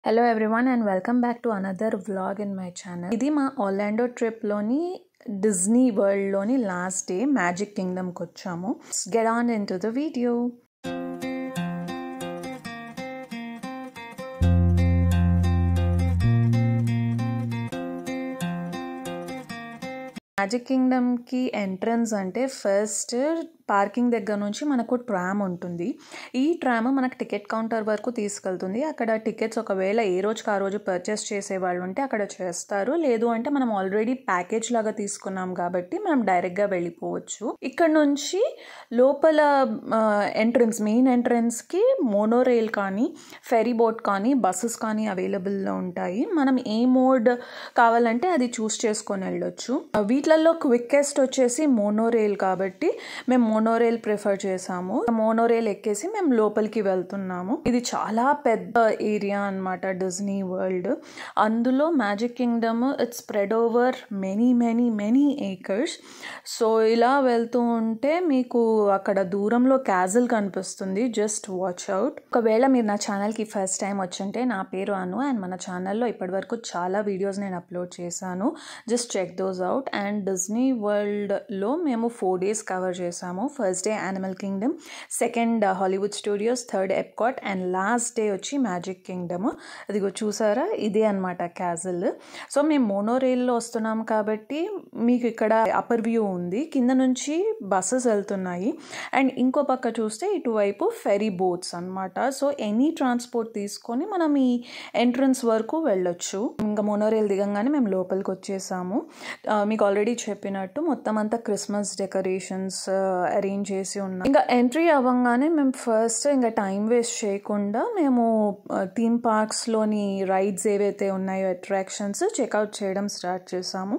Hello everyone and welcome back to another vlog in my channel. Idi ma Orlando trip loni Disney World loni last day Magic Kingdom ki vachamu. Let's get on into the video. Magic Kingdom ki entrance ante first parking దగ్గర నుంచి మనకు tram ఉంటుంది. ఈ tram మనకు ticket counter వరకు తీసుకెళ్తుంది. అక్కడ tickets ఒకవేళ ఏ రోజుకి ఆ రోజు పర్చేస్ చేసేవాళ్ళు ఉంటే అక్కడ చేస్తారు. లేదు అంటే మనం ఆల్రెడీ ప్యాకేజ్ లాగా తీసుకున్నాం కాబట్టి మనం డైరెక్ట్గా వెళ్ళిపోవచ్చు. ఇక్కడ నుంచి లోపల మెయిన్ ఎంట్రన్స్కి మోనోరైల్ కానీ ఫెరీ బోట్ కానీ బస్సెస్ కానీ అవైలబుల్లో ఉంటాయి. మనం ఏ మోడ్ కావాలంటే అది చూస్ చేసుకొని వెళ్ళొచ్చు. వీటిలలో క్విక్కెస్ట్ వచ్చేసి మోనోరైల్ కాబట్టి మేము మోనోరైల్ ప్రిఫర్ చేసాము. మోనోరైల్ ఎక్కేసి మేము లోపలికి వెళ్తున్నాము. ఇది చాలా పెద్ద ఏరియా అన్నమాట డిజ్నీ వరల్డ్. అందులో magic Kingdom it's spread over many acres. So ఇలా వెళ్తూ ఉంటే మీకు అక్కడ దూరంలో క్యాజిల్ కనిపిస్తుంది. Just watch out. ఒకవేళ మీరు నా ఛానల్కి ఫస్ట్ టైం వచ్చుంటే నా పేరు అను అండ్ మన ఛానల్లో ఇప్పటివరకు చాలా వీడియోస్ నేను అప్లోడ్ చేశాను. Just check those out. And Disney వరల్డ్లో మేము 4 days కవర్ చేసాము. First day animal kingdom, second Hollywood studios, third Epcot and last day వచ్చి మ్యాజిక్ కింగ్డమ్. అదిగో చూసారా, ఇదే అనమాట క్యాజిల్. సో మేము మోనోరైల్లో వస్తున్నాం కాబట్టి మీకు ఇక్కడ అప్పర్ వ్యూ ఉంది. కింద నుంచి బస్సెస్ వెళ్తున్నాయి అండ్ ఇంకో పక్క చూస్తే ఇటువైపు ఫెరీ బోట్స్ అనమాట. సో ఎనీ ట్రాన్స్పోర్ట్ తీసుకొని మనం ఈ ఎంట్రన్స్ వరకు వెళ్ళొచ్చు. ఇంకా మోనోరైల్ దిగంగానే మేము లోపలికి వచ్చేసాము. మీకు ఆల్రెడీ చెప్పినట్టు మొత్తం అంతా క్రిస్మస్ డెకరేషన్స్ అరేంజ్ చేసి ఉన్నాం. ఇంకా ఎంట్రీ అవ్వగానే మేము ఫస్ట్ ఇంకా టైం వేస్ట్ చేయకుండా మేము థీమ్ పార్క్స్లోని రైడ్స్ ఏవైతే ఉన్నాయో అట్రాక్షన్స్ చెక్అవుట్ చేయడం స్టార్ట్ చేసాము.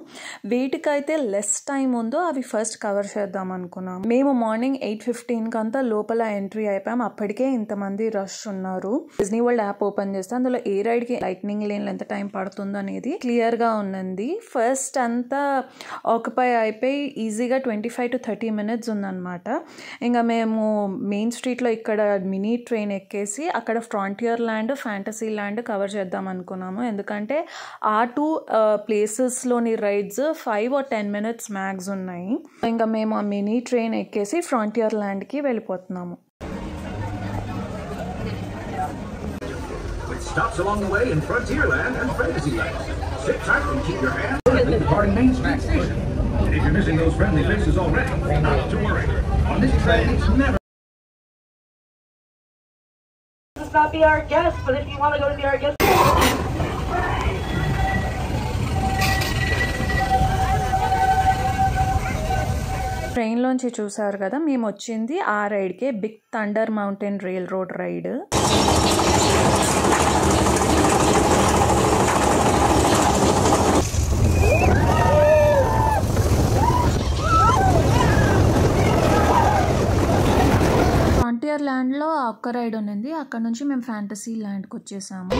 వేటికైతే లెస్ టైం ఉందో అవి ఫస్ట్ కవర్ చేద్దాం అనుకున్నాము. మేము మార్నింగ్ 8:15 అంతా లోపల ఎంట్రీ అయిపోయాం. అప్పటికే ఇంతమంది రష్ ఉన్నారు. డిజ్నీ వరల్డ్ యాప్ ఓపెన్ చేస్తే అందులో ఏ రైడ్కి లైట్నింగ్ లేన్ ఎంత టైం పడుతుందో అనేది క్లియర్గా ఉన్నది. ఫస్ట్ అంతా ఆక్యుపై అయిపోయి ఈజీగా 25 to 30 minutes ఉందన్నమాట. ఇంకా మేము మెయిన్ స్ట్రీట్లో ఇక్కడ మినీ ట్రైన్ ఎక్కేసి అక్కడ frontier land, fantasy land cover చేద్దాం అనుకున్నాము. ఎందుకంటే ఆ 2 ప్లేసెస్లోని రైడ్స్ 5 or 10 minutes మ్యాక్స్ ఉన్నాయి. ఇంకా మేము ఆ మినీ ట్రైన్ ఎక్కేసి ఫ్రాంటియర్ ల్యాండ్కి వెళ్ళిపోతున్నాము. Stops along the way in Frontierland and Fantasyland. Sit tight and keep your hand on the departing Main Street Station. And if you're missing those friendly faces already, not to worry. On this train, it's never. This is not be our guest, but if you want to go to be our guest. ట్రైన్లోంచి చూసారు కదా, మేము వచ్చింది ఆ రైడ్కే, big thunder mountain railroad ride. Frontier ల్యాండ్లో ఒక్క ride ఉన్నది. అక్కడ నుంచి మేము ఫ్యాంటసీ ల్యాండ్కి వచ్చేసాము.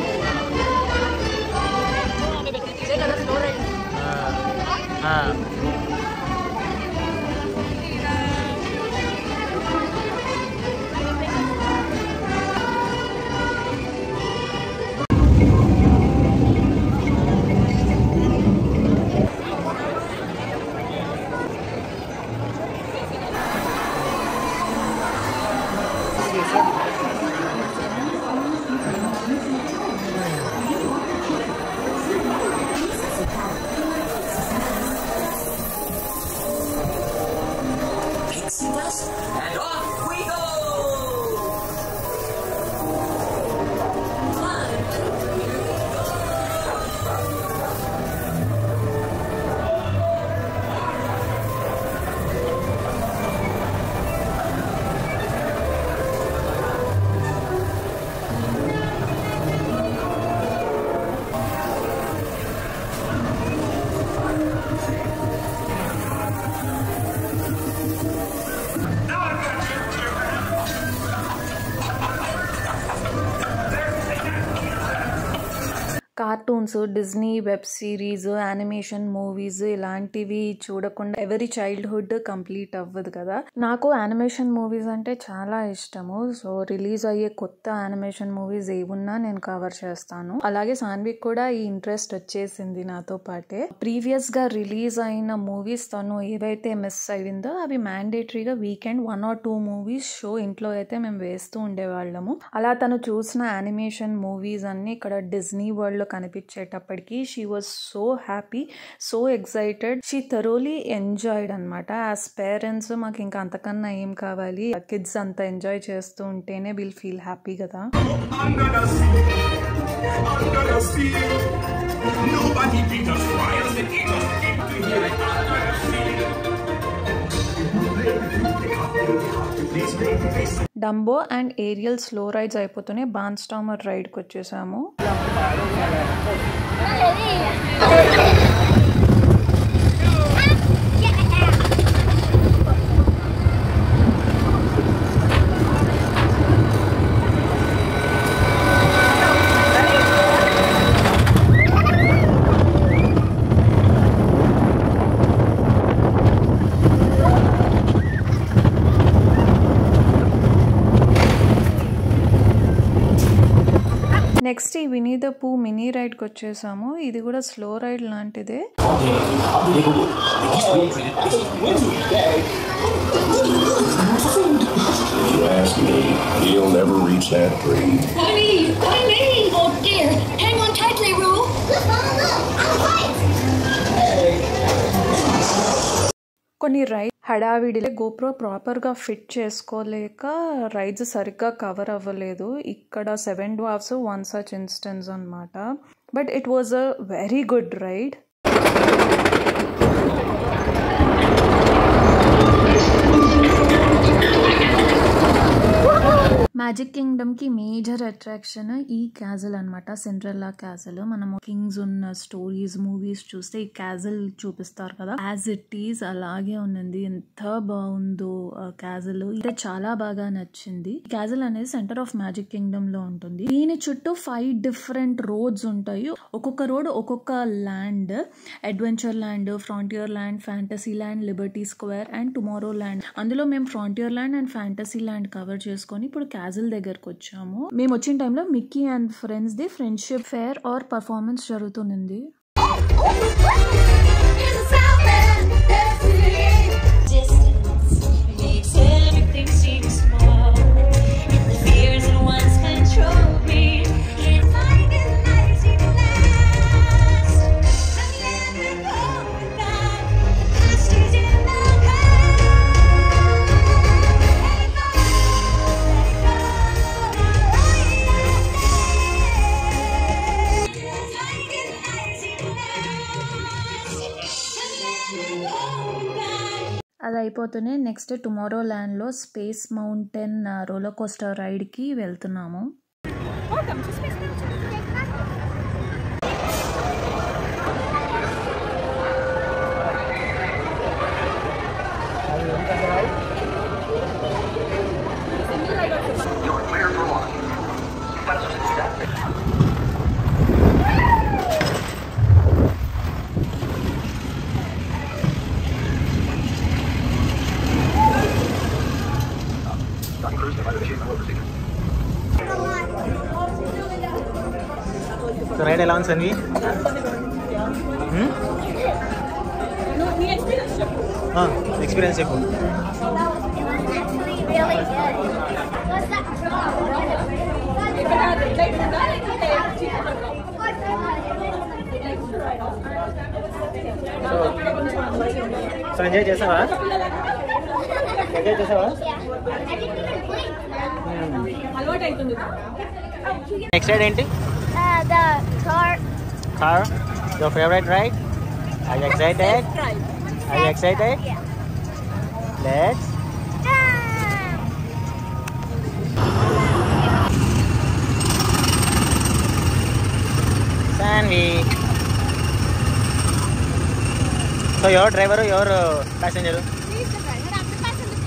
Cartoons, Disney web series, animation movies ఇలాంటివి చూడకుండా ఎవరి చైల్డ్హుడ్ కంప్లీట్ అవ్వదు కదా. నాకు యానిమేషన్ మూవీస్ అంటే చాలా ఇష్టము. సో రిలీజ్ అయ్యే కొత్త యానిమేషన్ మూవీస్ ఏమున్నా నేను కవర్ చేస్తాను. అలాగే సాన్విక్ కూడా ఈ ఇంట్రెస్ట్ వచ్చేసింది నాతో పాటే. ప్రీవియస్ గా రిలీజ్ అయిన మూవీస్ తను ఏవైతే మిస్ అయిందో అవి మ్యాండేటరీగా వీకెండ్ 1 or 2 మూవీస్ షో ఇంట్లో అయితే మేము వేస్తూ ఉండేవాళ్ళము. అలా తను చూసిన యానిమేషన్ మూవీస్ అన్ని ఇక్కడ డిజ్నీ వరల్డ్ కనిపించేటప్పటికి she was so happy, so excited. She thoroughly enjoyed అనమాట. యాజ్ పేరెంట్స్ మాకు ఇంకా అంతకన్నా ఏం కావాలి, కిడ్స్ అంత ఎంజాయ్ చేస్తూ ఉంటేనే విల్ ఫీల్ హ్యాపీ కదా. Dumbo and Ariel slow rides అయిపోతూనే బార్న్స్టామర్ రైడ్కి వచ్చేసాము. నెక్స్ట్ ఈ వినీ ద పూ మినీ రైడ్కి వచ్చేసాము. ఇది కూడా స్లో రైడ్ లాంటిదే. కొన్ని రైడ్ హడావిడిలే గోప్రో ప్రాపర్గా ఫిట్ చేసుకోలేక రైడ్స్ సరిగ్గా కవర్ అవ్వలేదు. ఇక్కడ 7 Dwarfs 1 such instance అనమాట. But it was a very good ride. Magic kingdom కి మేజర్ అట్రాక్షన్ ఈ క్యాజల్ అనమాట, సిండ్రెల్లా క్యాజల్. మనము కింగ్స్ ఉన్న స్టోరీస్ మూవీస్ చూస్తే ఈ క్యాజల్ చూపిస్తారు కదా, యాజ్ ఇట్ ఈజ్ అలాగే ఉన్నది. ఎంత బాగుందో క్యాజల్, ఇది చాలా బాగా నచ్చింది. క్యాజల్ అనేది సెంటర్ ఆఫ్ మ్యాజిక్ కింగ్డమ్ లో ఉంటుంది. దీని చుట్టూ 5 different రోడ్స్ ఉంటాయి. ఒక్కొక్క రోడ్ ఒక్కొక్క land, adventure land, frontier land, fantasy land, liberty square and tomorrow land. అందులో మేము frontier land and fantasy land cover చేసుకొని ఇప్పుడు క్యాజల్ దగ్గరకు వచ్చాము. మేము వచ్చిన టైంలో Mickey and friends the friendship fair or performance జరుగుతుంది. అది అయిపోతూనే నెక్స్ట్ టుమారో ల్యాండ్లో స్పేస్ మౌంటైన్ రోలర్ కోస్టర్ రైడ్కి వెళ్తున్నాము. So ride along Sanvi. Experience check. Actually really good. What's that So enjoy చేసావా? Enjoy చేసావా? Next ride ఏంటి? The car. Car? Your favorite ride? Are you excited? Are you excited? Yeah. Let's. Sanvi. So your driver or your passenger? He's the driver. I'm the passenger.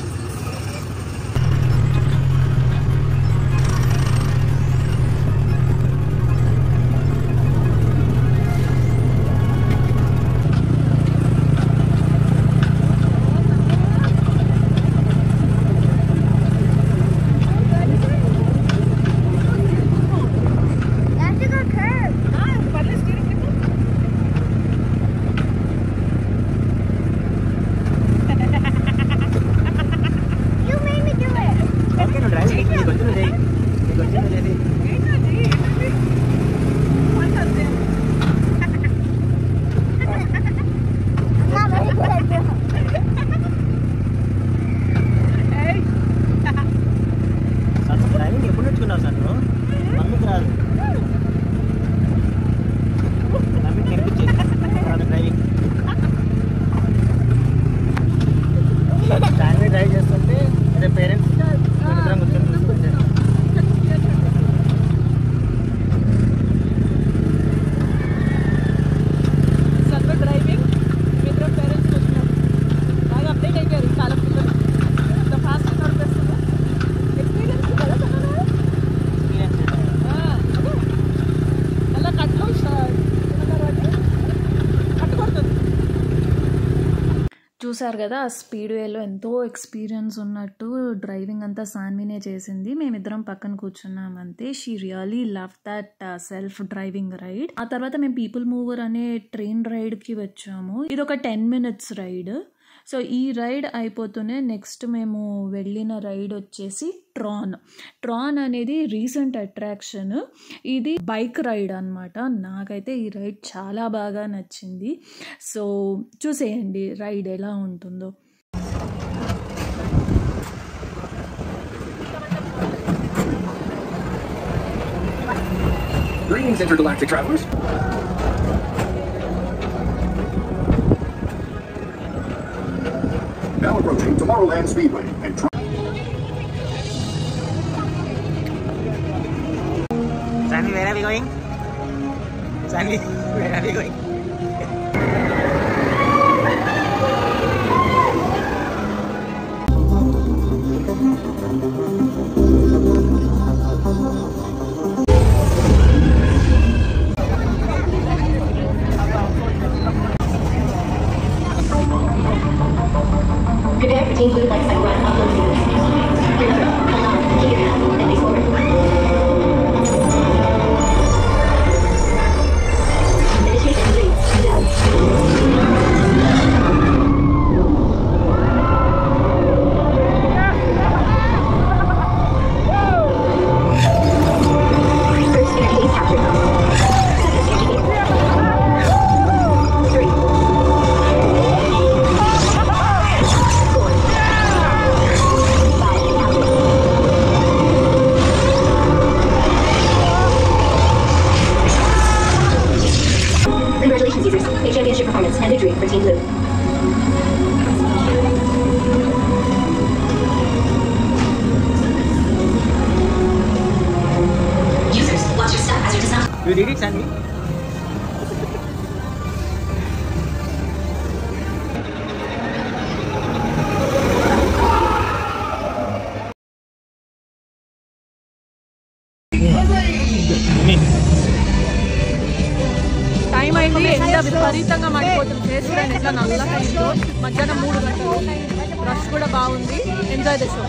చూసారు కదా ఆ speed వేలో ఎంతో experience ఉన్నట్టు driving అంతా సాన్వినే చేసింది. మేమిద్దరం పక్కన కూర్చున్నాం అంతే. She really love that self driving ride. ఆ తర్వాత మేము పీపుల్ మూవర్ అనే ట్రైన్ రైడ్కి వచ్చాము. ఇది ఒక 10 minutes రైడ్. సో ఈ రైడ్ అయిపోతూనే నెక్స్ట్ మేము వెళ్ళిన రైడ్ వచ్చేసి ట్రాన్ అనేది రీసెంట్ అట్రాక్షన్. ఇది బైక్ రైడ్ అనమాట. నాకైతే ఈ రైడ్ చాలా బాగా నచ్చింది. సో చూసేయండి రైడ్ ఎలా ఉంటుందో. Greetings, intergalactic travelers. Now approaching Tomorrowland Speedway and Sanvi, where are we going? Sanvi, where are we going? Prepare for Team Blue Lights and Run upload series. Remember, hold on, keep your head up, and face forward. Initiation 3, 2. First energy gate captured. Second energy gate. 3. Congratulations, users. A championship performance and victory for Team Blue. Users, watch your step as your dismount. You did it, Sanvi? Time అయింది. ఎండ విపరీతంగా మండిపోతుంది. Face కూడా ఎట్లా నల్లగా అయిందో. మధ్యాహ్నం 3 గంటలు. రష్ కూడా బాగుంది. Enjoy the show.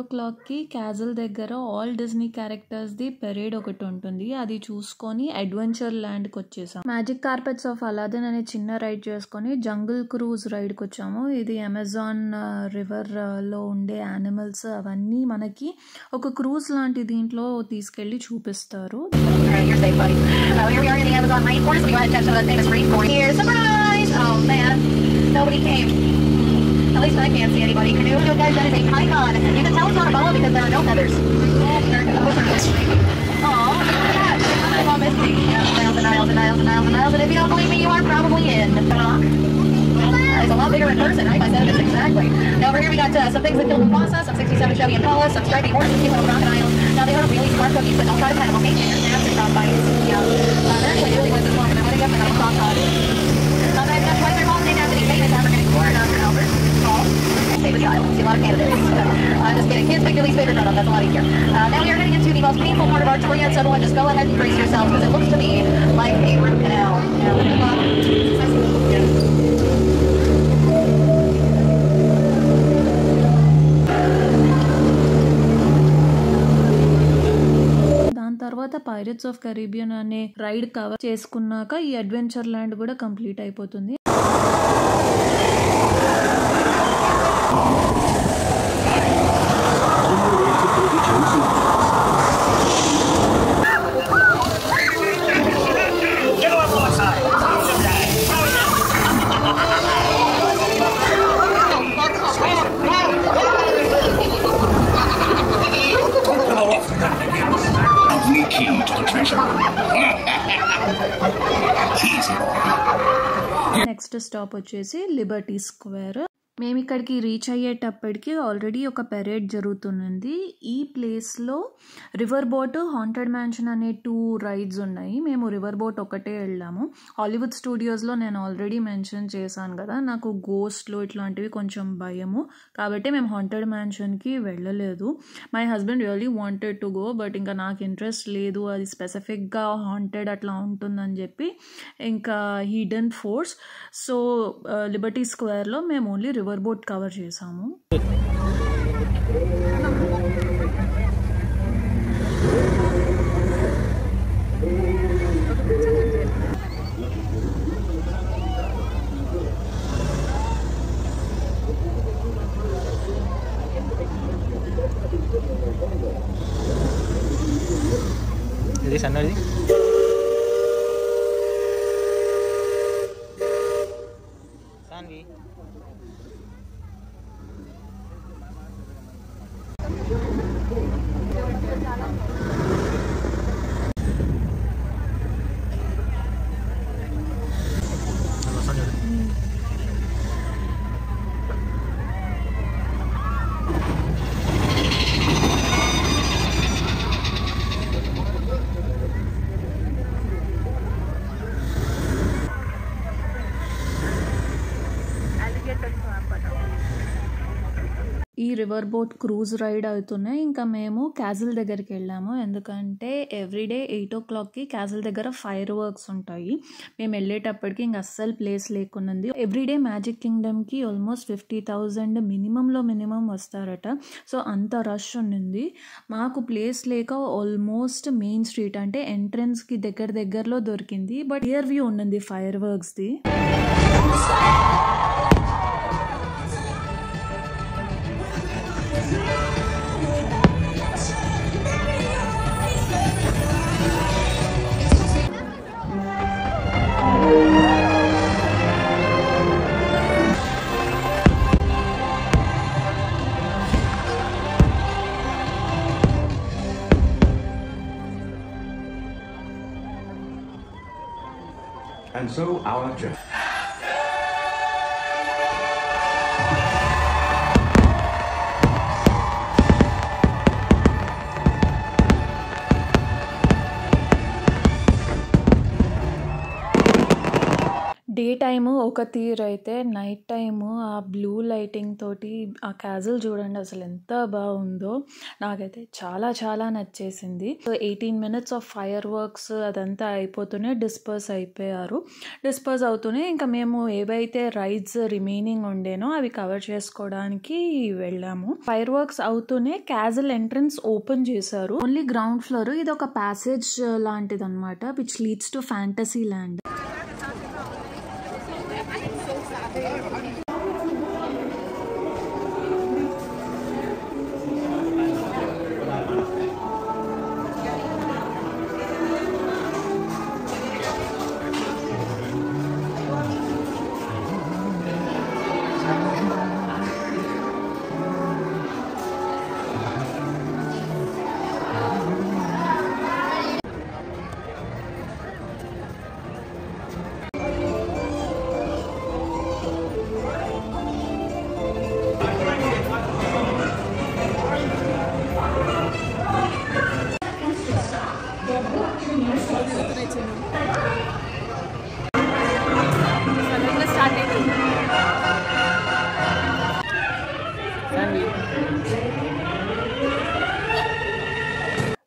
o'clockకి క్యాజల్ దగ్గర ఆల్ డిజ్నీ క్యారెక్టర్స్ది పెరేడ్ ఒకటి ఉంటుంది. అది చూసుకొని అడ్వెంచర్ ల్యాండ్కి వచ్చేసాం. మ్యాజిక్ కార్పెట్స్ ఆఫ్ అలాదిన్ అనే చిన్న రైడ్ చేసుకొని జంగిల్ క్రూజ్ రైడ్కి వచ్చాము. ఇది అమెజాన్ రివర్లో ఉండే యానిమల్స్ అవన్నీ మనకి ఒక క్రూజ్ లాంటి దీంట్లో తీసుకెళ్ళి చూపిస్తారు. You're safe, buddy. Here we are in the Amazon rainforest. We go ahead and check some of the famous rainforest. Here, surprise! Oh man, nobody came. At least I can't see anybody. Canoe, you guys, that is a python. You can tell it's not a boa because there are no feathers. Oh, look at that. I'm all missing. Miles and miles and miles and miles and miles. And if you don't believe me, you are probably in. It's a lot bigger in person, right? I said it exactly. Now over here we got some things that kill Mufasa, some 67 Chevy Impala, some stripy horses, cute little crocodiles. Now they are really smart cookies, but don't try to pet them, okay? They're nasty dog bites. Yeah. They're actually really good this morning. I'm going to get them a crocodile. I've got twice their mom named Anthony, famous African explorer, Dr. Albert. Favorite child. See a lot of candidates. Just kidding. Kids pick your least favorite grown-up. That's a lot easier. Now we are heading into the most painful part of Artoria, so everyone just go ahead and brace yourselves because it looks to me like a root canal. తర్వాత pirates of Caribbean అనే ride cover చేసుకున్నాక ఈ adventure land కూడా complete అయిపోతుంది. Next stop వచ్చేసి Liberty square. మేము ఇక్కడికి reach అయ్యేటప్పటికి ఆల్రెడీ ఒక పెరేడ్ జరుగుతుంది. ఈ ప్లేస్లో రివర్ బోట్, హాంటెడ్ మ్యాన్షన్ అనే 2 రైడ్స్ ఉన్నాయి. మేము రివర్ బోట్ ఒకటే వెళ్ళాము. హాలీవుడ్ స్టూడియోస్లో నేను ఆల్రెడీ మెన్షన్ చేశాను కదా, నాకు గోస్ట్లు ఇట్లాంటివి కొంచెం భయము, కాబట్టి మేము హాంటెడ్ మ్యాన్షన్కి వెళ్ళలేదు. My husband really wanted to go, but ఇంకా నాకు ఇంట్రెస్ట్ లేదు, అది స్పెసిఫిక్గా హాంటెడ్ అట్లా ఉంటుందని చెప్పి ఇంకా హీ డెంట్ ఫోర్స్. సో లిబర్టీ స్క్వేర్లో మేము ఓన్లీ రివర్ బోట్ కవర్ చేసాము. ఇది సన్నది సాన్వి. ఈ రివర్ బోట్ క్రూజ్ రైడ్ అవుతున్నాయి. ఇంకా మేము క్యాజల్ దగ్గరికి వెళ్ళాము, ఎందుకంటే ఎవ్రీడే 8 o'clockకి క్యాజల్ దగ్గర ఫైర్ వర్క్స్ ఉంటాయి. మేము వెళ్ళేటప్పటికి ఇంకా అస్సలు ప్లేస్ లేకున్నది. ఎవ్రీడే మ్యాజిక్ కింగ్డమ్కి ఆల్మోస్ట్ 50,000 మినిమం వస్తారట. సో అంత రష్ ఉన్నింది. మాకు ప్లేస్ లేక ఆల్మోస్ట్ మెయిన్ స్ట్రీట్ అంటే ఎంట్రన్స్కి దగ్గరలో దొరికింది. బట్ క్లియర్ వ్యూ ఉన్నది ఫైర్ వర్క్స్ది. And so our journey. Day time ఒక తీరు అయితే నైట్ టైము ఆ బ్లూ లైటింగ్ తోటి ఆ క్యాజిల్ చూడండి అసలు ఎంత బాగుందో. నాకైతే చాలా చాలా నచ్చేసింది. So 18 minutes of fire works అదంతా అయిపోతూనే డిస్పర్స్ అయిపోయారు. డిస్పర్స్ అవుతూనే ఇంకా మేము ఏవైతే రైడ్స్ రిమైనింగ్ ఉండేనో అవి కవర్ చేసుకోవడానికి వెళ్ళాము. ఫైర్ వర్క్స్ అవుతూనే క్యాజిల్ ఎంట్రన్స్ ఓపెన్ చేశారు. Only ground floor. ఇది ఒక ప్యాసేజ్ లాంటిది అనమాట, which leads to fantasy land.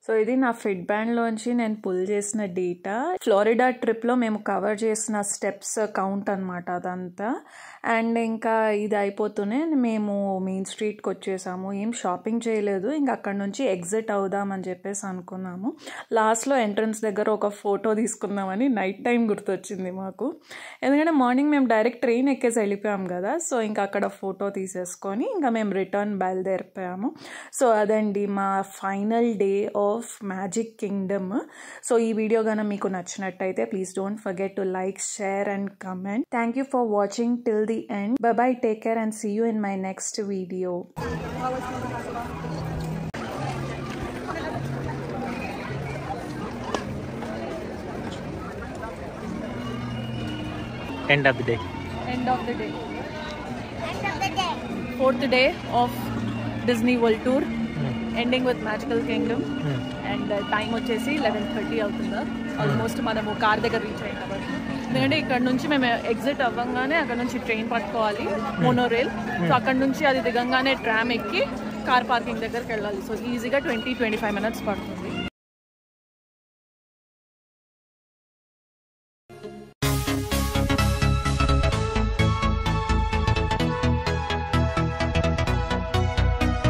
So ఇది నా ఫిట్ బ్యాండ్లోంచి నేను పుల్ చేసిన డేటా. ఫ్లోరిడా ట్రిప్లో మేము కవర్ చేసిన స్టెప్స్ కౌంట్ అనమాట అదంతా. అండ్ ఇంకా ఇది అయిపోతూనే మేము మెయిన్ స్ట్రీట్కి వచ్చేసాము. ఏం షాపింగ్ చేయలేదు, ఇంకా అక్కడ నుంచి ఎగ్జిట్ అవుదామని చెప్పేసి అనుకున్నాము. లాస్ట్లో ఎంట్రన్స్ దగ్గర ఒక ఫోటో తీసుకుందామని నైట్ టైం గుర్తొచ్చింది మాకు. ఎందుకంటే మార్నింగ్ మేము డైరెక్ట్ ట్రైన్ ఎక్కేసి వెళ్ళిపోయాం కదా. సో ఇంకా అక్కడ ఫోటో తీసేసుకొని ఇంకా మేము రిటర్న్ బయలుదేరిపోయాము. సో అదండి మా final day of magic Kingdom. So ఈ వీడియో కనుక మీకు నచ్చినట్టయితే please don't forget to like, share and comment. Thank you for watching till the end. Bye bye, take care and see you in my next video. End of the day. End of the day. End of the day. 4th day of Disney World Tour. Ending with Magical Kingdom. And time వచ్చేసి 11:30 అవుతుందా. Almost మనము car దగ్గర reach అయిన కాబట్టి. ఎందుకంటే ఇక్కడ నుంచి మేము ఎగ్జిట్ అవ్వగానే అక్కడ నుంచి ట్రైన్ పట్టుకోవాలి, మోనోరైల్. సో అక్కడ నుంచి అది దిగంగానే ట్రామ్ ఎక్కి కార్ పార్కింగ్ దగ్గరికి వెళ్ళాలి. సో ఈజీగా 20-25 minutes పడుతుంది.